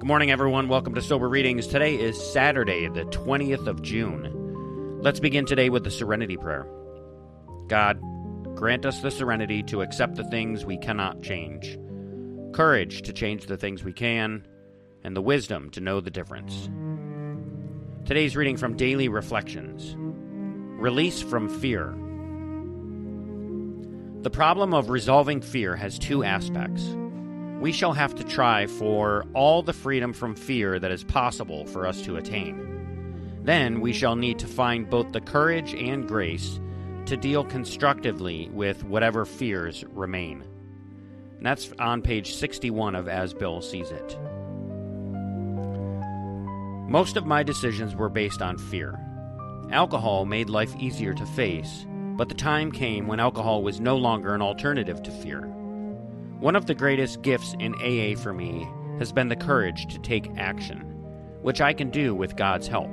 Good morning, everyone. Welcome to Sober Readings. Today is Saturday, the 20th of June. Let's begin today with the Serenity Prayer. God, grant us the serenity to accept the things we cannot change, courage to change the things we can, and the wisdom to know the difference. Today's reading from Daily Reflections. Release from Fear. The problem of resolving fear has two aspects. We shall have to try for all the freedom from fear that is possible for us to attain. Then we shall need to find both the courage and grace to deal constructively with whatever fears remain. And that's on page 61 of As Bill Sees It. Most of my decisions were based on fear. Alcohol made life easier to face, but the time came when alcohol was no longer an alternative to fear. One of the greatest gifts in AA for me has been the courage to take action, which I can do with God's help.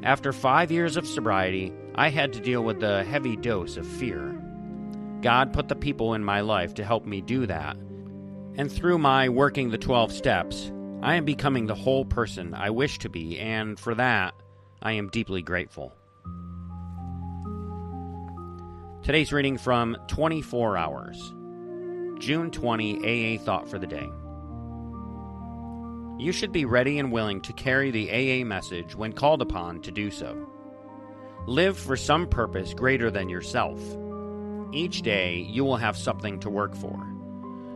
After 5 years of sobriety, I had to deal with a heavy dose of fear. God put the people in my life to help me do that, and through my working the 12 steps, I am becoming the whole person I wish to be, and for that, I am deeply grateful. Today's reading from 24 Hours. June 20 AA Thought for the Day. You should be ready and willing to carry the AA message when called upon to do so. Live for some purpose greater than yourself. Each day you will have something to work for.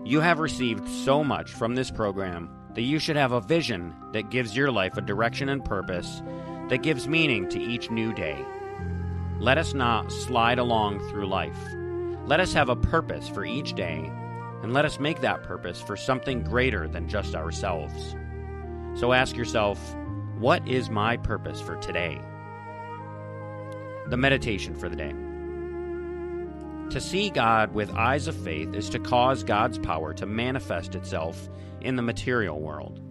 You have received so much from this program that you should have a vision that gives your life a direction and purpose that gives meaning to each new day. Let us not slide along through life. Let us have a purpose for each day, and let us make that purpose for something greater than just ourselves. So ask yourself, what is my purpose for today? The meditation for the day. To see God with eyes of faith is to cause God's power to manifest itself in the material world.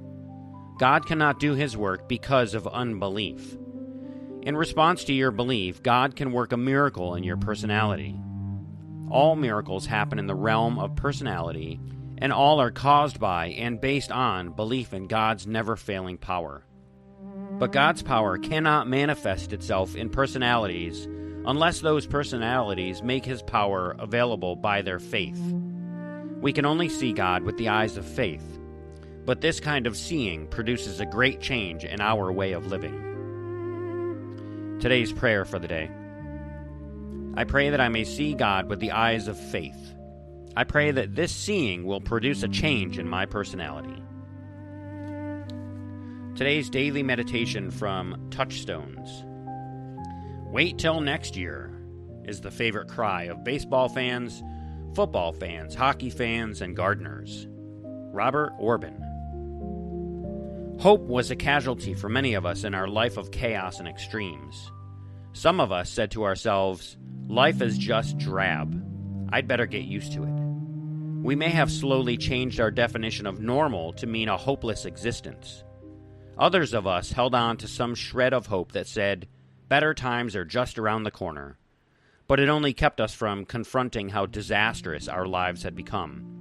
God cannot do his work because of unbelief. In response to your belief, God can work a miracle in your personality. All miracles happen in the realm of personality, and all are caused by and based on belief in God's never-failing power. But God's power cannot manifest itself in personalities unless those personalities make his power available by their faith. We can only see God with the eyes of faith, but this kind of seeing produces a great change in our way of living. Today's prayer for the day. I pray that I may see God with the eyes of faith. I pray that this seeing will produce a change in my personality. Today's daily meditation from Touchstones. Wait till next year is the favorite cry of baseball fans, football fans, hockey fans, and gardeners. Robert Orban. Hope was a casualty for many of us in our life of chaos and extremes. Some of us said to ourselves, life is just drab. I'd better get used to it. We may have slowly changed our definition of normal to mean a hopeless existence. Others of us held on to some shred of hope that said, better times are just around the corner. But it only kept us from confronting how disastrous our lives had become.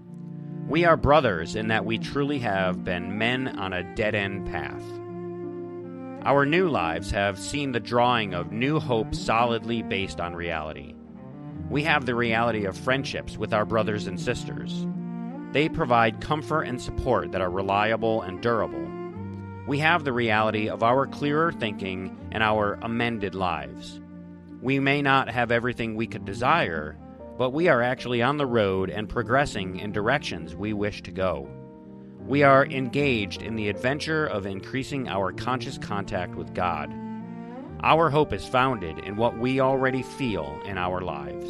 We are brothers in that we truly have been men on a dead-end path. Our new lives have seen the drawing of new hope solidly based on reality. We have the reality of friendships with our brothers and sisters. They provide comfort and support that are reliable and durable. We have the reality of our clearer thinking and our amended lives. We may not have everything we could desire, but we are actually on the road and progressing in directions we wish to go. We are engaged in the adventure of increasing our conscious contact with God. Our hope is founded in what we already feel in our lives.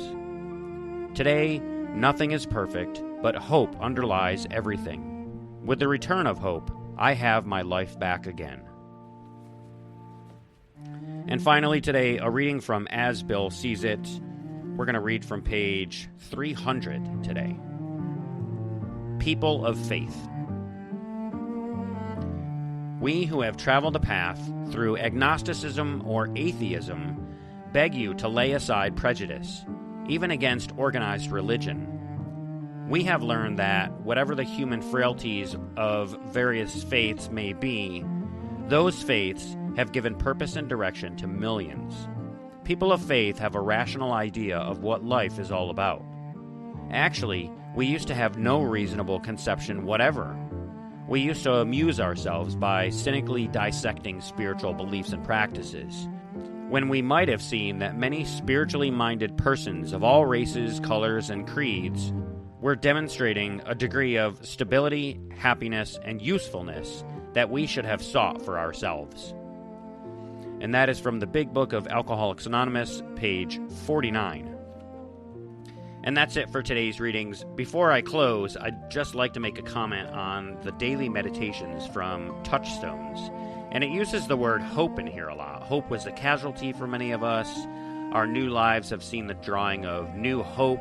Today, nothing is perfect, but hope underlies everything. With the return of hope, I have my life back again. And finally today, a reading from As Bill Sees It. We're going to read from page 300 today. People of Faith. We who have traveled a path through agnosticism or atheism beg you to lay aside prejudice, even against organized religion. we have learned that whatever the human frailties of various faiths may be, those faiths have given purpose and direction to millions. People of faith have a rational idea of what life is all about. Actually, we used to have no reasonable conception whatever. We used to amuse ourselves by cynically dissecting spiritual beliefs and practices, when we might have seen that many spiritually minded persons of all races, colors, and creeds were demonstrating a degree of stability, happiness, and usefulness that we should have sought for ourselves. And that is from the Big Book of Alcoholics Anonymous, page 49. And that's it for today's readings. Before I close, I'd just like to make a comment on the daily meditations from Touchstones. And it uses the word hope in here a lot. Hope was a casualty for many of us. Our new lives have seen the drawing of new hope.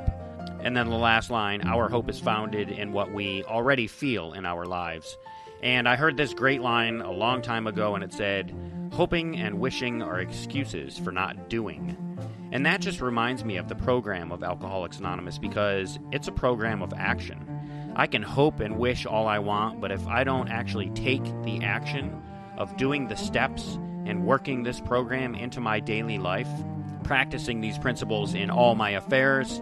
And then the last line, our hope is founded in what we already feel in our lives. And I heard this great line a long time ago, and it said, hoping and wishing are excuses for not doing. And that just reminds me of the program of Alcoholics Anonymous, because it's a program of action. I can hope and wish all I want, but if I don't actually take the action of doing the steps and working this program into my daily life, practicing these principles in all my affairs,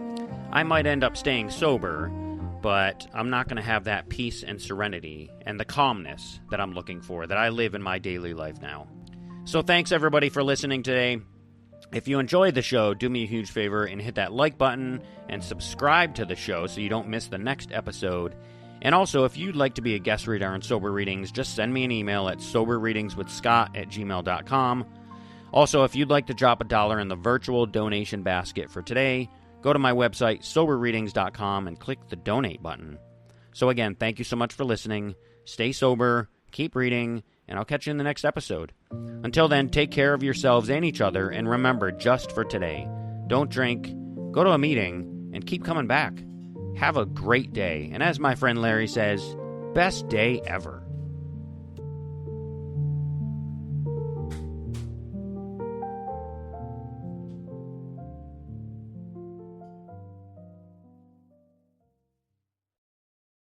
I might end up staying sober, but I'm not going to have that peace and serenity and the calmness that I'm looking for, that I live in my daily life now. So thanks everybody for listening today. If you enjoyed the show, do me a huge favor and hit that like button and subscribe to the show so you don't miss the next episode. And also, if you'd like to be a guest reader on Sober Readings, just send me an email at soberreadingswithscott@gmail.com. Also, if you'd like to drop $1 in the virtual donation basket for today, go to my website, soberreadings.com, and click the donate button. So again, thank you so much for listening. Stay sober, keep reading, and I'll catch you in the next episode. Until then, take care of yourselves and each other, and remember, just for today, don't drink, go to a meeting, and keep coming back. Have a great day, and as my friend Larry says, best day ever.